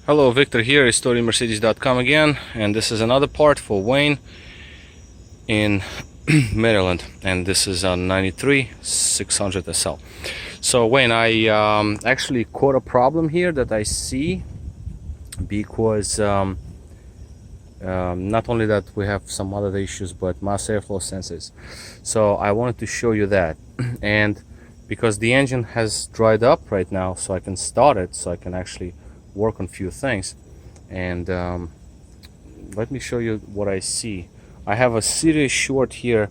Hello, Victor here, RestoringMercedes.com again, and this is another part for Wayne in Maryland, and this is a 93 600 SL. So Wayne, I actually caught a problem here that I see because not only that we have some other issues, but mass airflow sensors. So I wanted to show you that, and because the engine has dried up right now, so I can start it, so I can actually work on few things. And let me show you what I see. I have a serious short here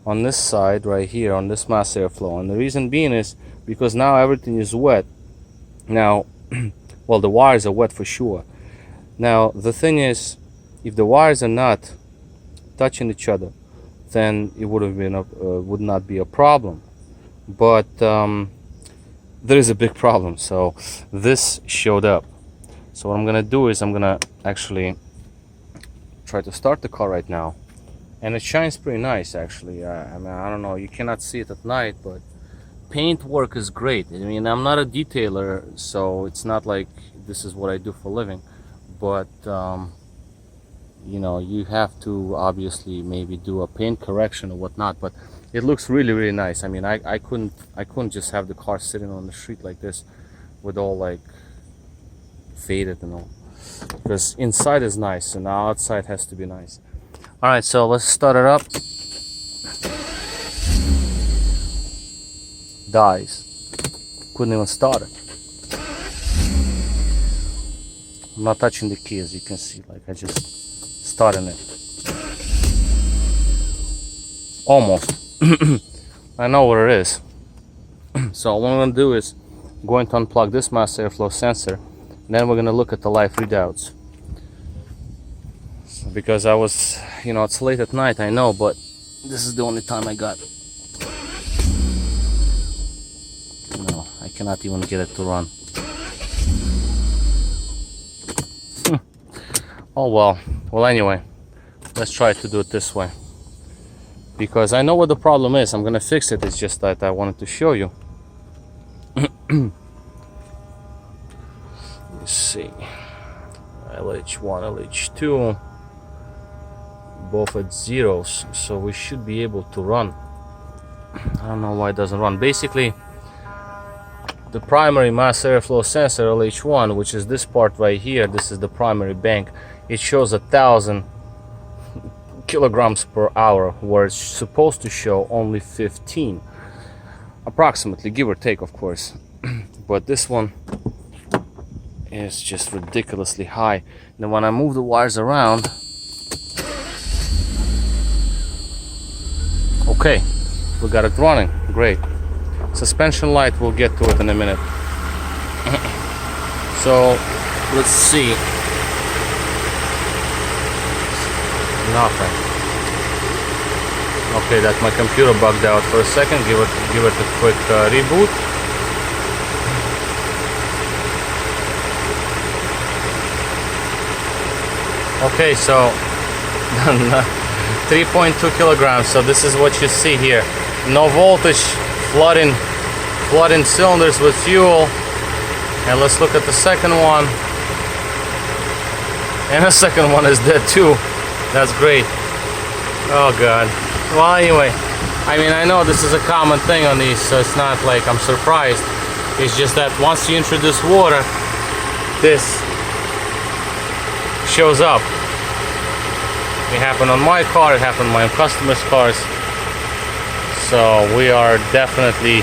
on this side right here on this mass airflow, and the reason being is because now everything is wet now. Well, the wires are wet for sure. Now the thing is, if the wires are not touching each other, then it would have been would not be a problem, but there is a big problem. So this showed up. So what I'm gonna do is I'm gonna actually try to start the car right now, and it shines pretty nice actually. I mean, I don't know, you cannot see it at night, but paint work is great. I mean, I'm not a detailer, so it's not like this is what I do for a living, but you know, you have to obviously maybe do a paint correction or whatnot, but it looks really nice. I mean, I couldn't just have the car sitting on the street like this with all like faded and all, because inside is nice and the outside has to be nice. All right, so let's start it up. Dies. Couldn't even start it. I'm not touching the key, as you can see, like I just started it. Almost. I know what it is. So what I'm gonna do is going to unplug this mass airflow sensor. Then we're gonna look at the live readouts, because I was, you know, it's late at night, I know, but this is the only time I got. No, I cannot even get it to run. Oh well. Well, anyway, let's try to do it this way, because I know what the problem is. I'm gonna fix it. It's just that I wanted to show you. Let's see, LH1, LH2, both at zeros, so we should be able to run. I don't know why it doesn't run. Basically, the primary mass airflow sensor LH1, which is this part right here, this is the primary bank, it shows 1,000 kilograms per hour, where it's supposed to show only 15, approximately, give or take, of course. But this one is just ridiculously high. Then when I move the wires around, okay, we got it running, great. Suspension light, we'll get to it in a minute. So let's see. Nothing. Okay, that my computer bugged out for a second. Give it a quick reboot. Okay, so 3.2 kilograms. So this is what you see here. No voltage, flooding cylinders with fuel. And let's look at the second one. And the second one is dead too. That's great. Oh God. Well, anyway, I mean, I know this is a common thing on these, so it's not like I'm surprised. It's just that once you introduce water, this shows up. It happened on my car, it happened on my customers' cars. So we are definitely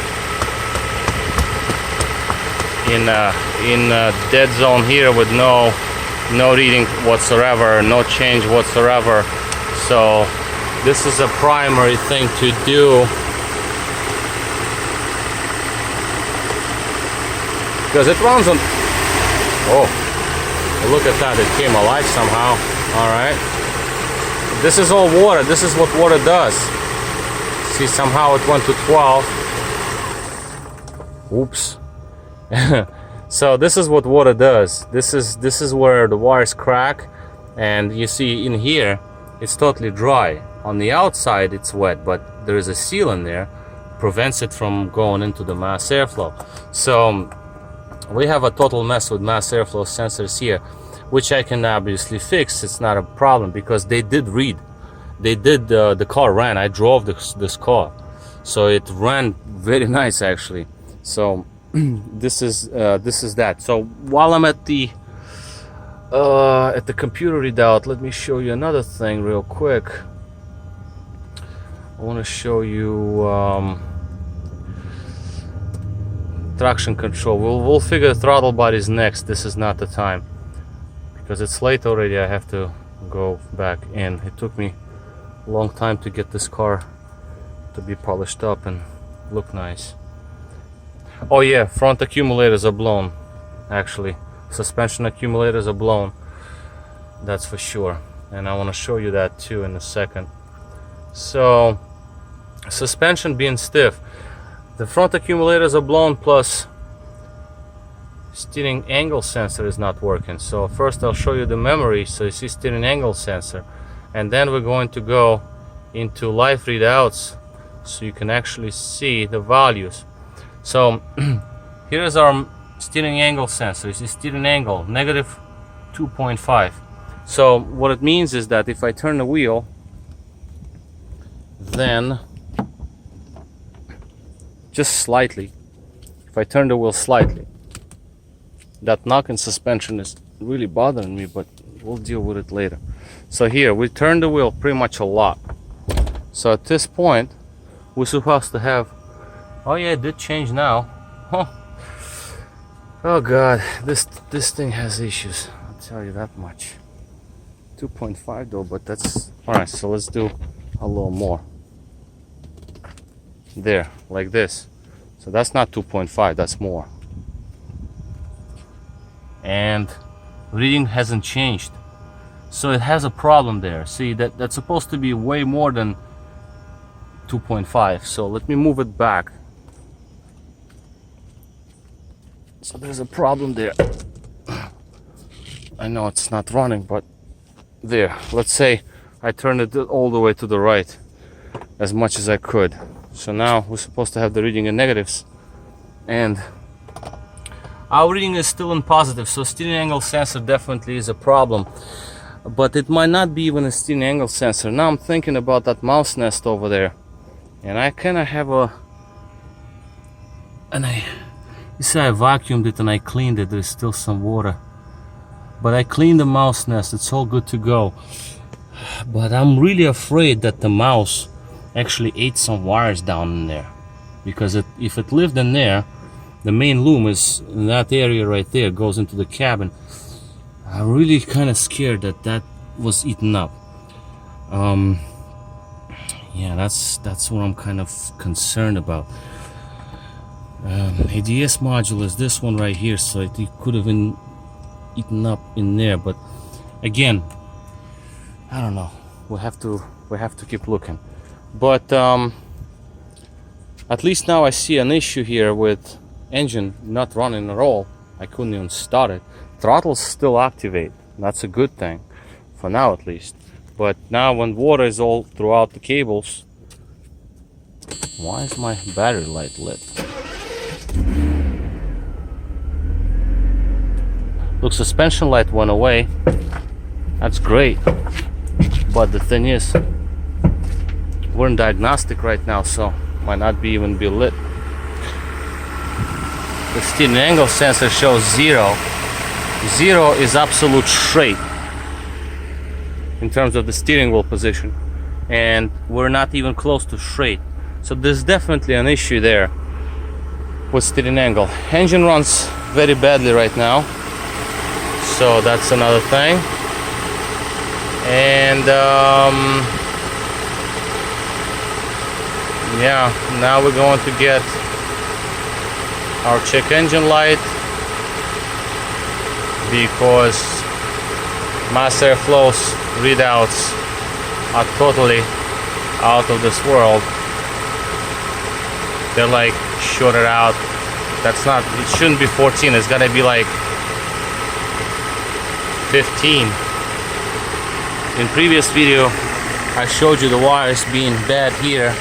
in a dead zone here with no reading whatsoever, no change whatsoever. So this is a primary thing to do, because it runs on. Oh, look at that, it came alive somehow. All right, this is all water. This is what water does. See, somehow it went to 12. Oops. So this is what water does. This is where the wires crack, and you see in here it's totally dry. On the outside it's wet, but there is a seal in there, prevents it from going into the mass airflow. So we have a total mess with mass airflow sensors here, which I can obviously fix. It's not a problem because they did read. They did, the car ran. I drove this car, so it ran very nice actually. So this is that. So while I'm at the computer readout, let me show you another thing real quick. I want to show you traction control. We'll figure throttle bodies next. This is not the time because it's late already. I have to go back in. It took me a long time to get this car to be polished up and look nice. Oh yeah, front accumulators are blown actually. Suspension accumulators are blown, that's for sure, and I want to show you that too in a second. So suspension being stiff, the front accumulators are blown, plus steering angle sensor is not working. So first I'll show you the memory, so you see steering angle sensor, and then we're going to go into live readouts so you can actually see the values. So here's our steering angle sensor. You see steering angle negative 2.5. so what it means is that if I turn the wheel, then just slightly, if I turn the wheel slightly, that knock in suspension is really bothering me, but we'll deal with it later. So here we turn the wheel pretty much a lot. So at this point we're supposed to have, oh yeah, it did change now. Huh. Oh god, this thing has issues, I'll tell you that much. 2.5 though, but that's alright. So let's do a little more there, like this. So that's not 2.5, that's more. And reading hasn't changed, so it has a problem there. See, that's supposed to be way more than 2.5. so let me move it back. So there's a problem there. I know it's not running, but there, let's say I turned it all the way to the right as much as I could. So now we're supposed to have the reading in negatives, and our reading is still in positive. So steering angle sensor definitely is a problem, but it might not be even a steering angle sensor. Now I'm thinking about that mouse nest over there, and I kind of have you see, I vacuumed it and I cleaned it. There's still some water, but I cleaned the mouse nest. It's all good to go. But I'm really afraid that the mouse actually ate some wires down in there, because if it lived in there, the main loom is in that area right there, goes into the cabin. I'm really kind of scared that was eaten up. Yeah, that's what I'm kind of concerned about. ADS module is this one right here, so it could have been eaten up in there, but again, I don't know. We have to keep looking. But at least now I see an issue here with engine not running at all. I couldn't even start it. Throttle's still activate. That's a good thing for now, at least. But now when water is all throughout the cables, why is my battery light lit? Look, suspension light went away. That's great. But the thing is, we're in diagnostic right now, so might not be even be lit. The steering angle sensor shows 0. 0 is absolute straight in terms of the steering wheel position, and we're not even close to straight. So there's definitely an issue there with steering angle. Engine runs very badly right now, so that's another thing. And yeah, now we're going to get our check engine light, because mass airflows readouts are totally out of this world. They're like shorted out. That's not, it shouldn't be 14, it's gotta be like 15. In previous video I showed you the wires being bad here,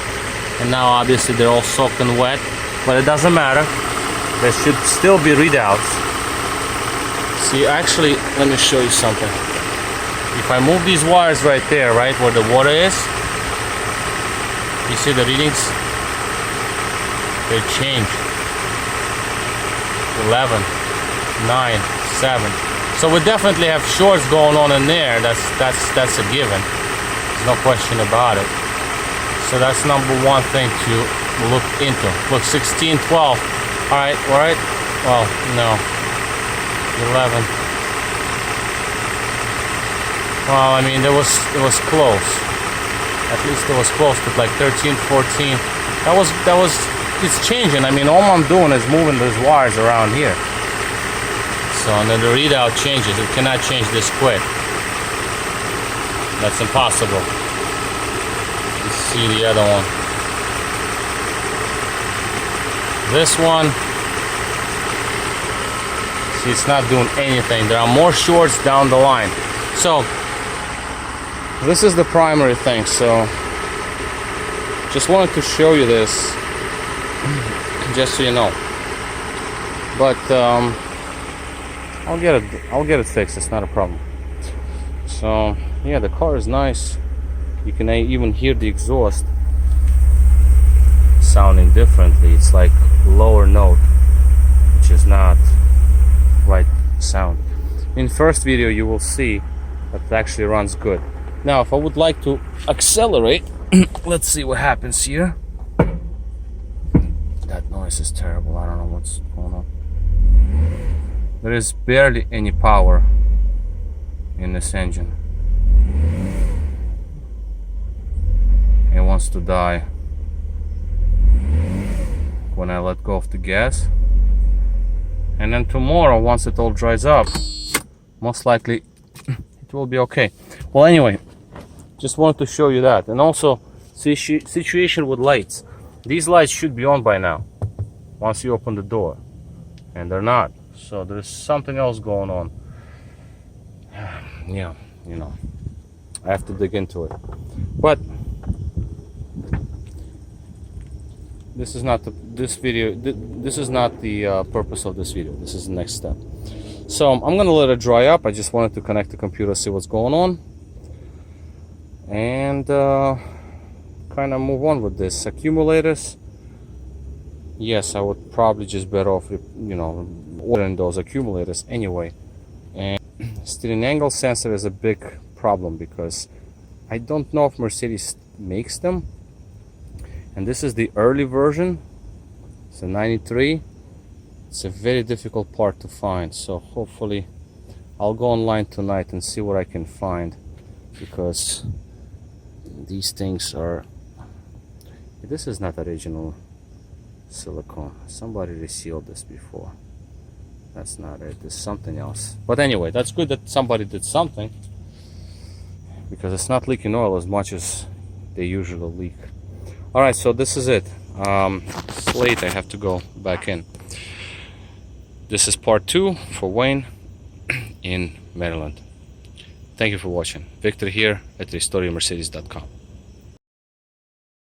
and now obviously they're all soaked and wet, but it doesn't matter. There should still be readouts. See, actually, let me show you something. If I move these wires right there, right where the water is, you see the readings? They change. 11, 9, 7. So we definitely have shorts going on in there. That's a given. There's no question about it. So that's number one thing to look into. Look, 16, 12. All right. Well, no. 11. Well, I mean, it was close. At least it was close to like 13, 14. That was. It's changing. I mean, all I'm doing is moving those wires around here. So, and then the readout changes. It cannot change this quick. That's impossible. Let's see the other one. This one, see, it's not doing anything. There are more shorts down the line. So, this is the primary thing. So, just wanted to show you this, just so you know. But I'll get it fixed. It's not a problem. So yeah, the car is nice. You can even hear the exhaust sounding differently. It's like lower note, which is not right sound. In first video you will see that it actually runs good. Now if I would like to accelerate, let's see what happens here. That noise is terrible. I don't know what's going on. There is barely any power in this engine. It wants to die when I let go of the gas. And then tomorrow, once it all dries up, most likely it will be okay. Well, anyway, just wanted to show you that. And also, situation with lights. These lights should be on by now, once you open the door. And they're not. So there's something else going on. Yeah, you know, I have to dig into it. But this is not this is not the purpose of this video. This is the next step. So I'm gonna let it dry up. I just wanted to connect the computer, see what's going on, and kind of move on with this. Accumulators, yes, I would probably just better off, you know, ordering those accumulators anyway. And steering angle sensor is a big problem because I don't know if Mercedes makes them, and this is the early version. It's a 93. It's a very difficult part to find, so hopefully I'll go online tonight and see what I can find, because these things are, this is not original silicone. Somebody resealed this before. That's not it. There's something else. But anyway, that's good that somebody did something, because it's not leaking oil as much as they usually leak. Alright, so this is it. It's late. I have to go back in. This is part 2 for Wayne in Maryland. Thank you for watching. Victor here at RestoreYourMercedes.com.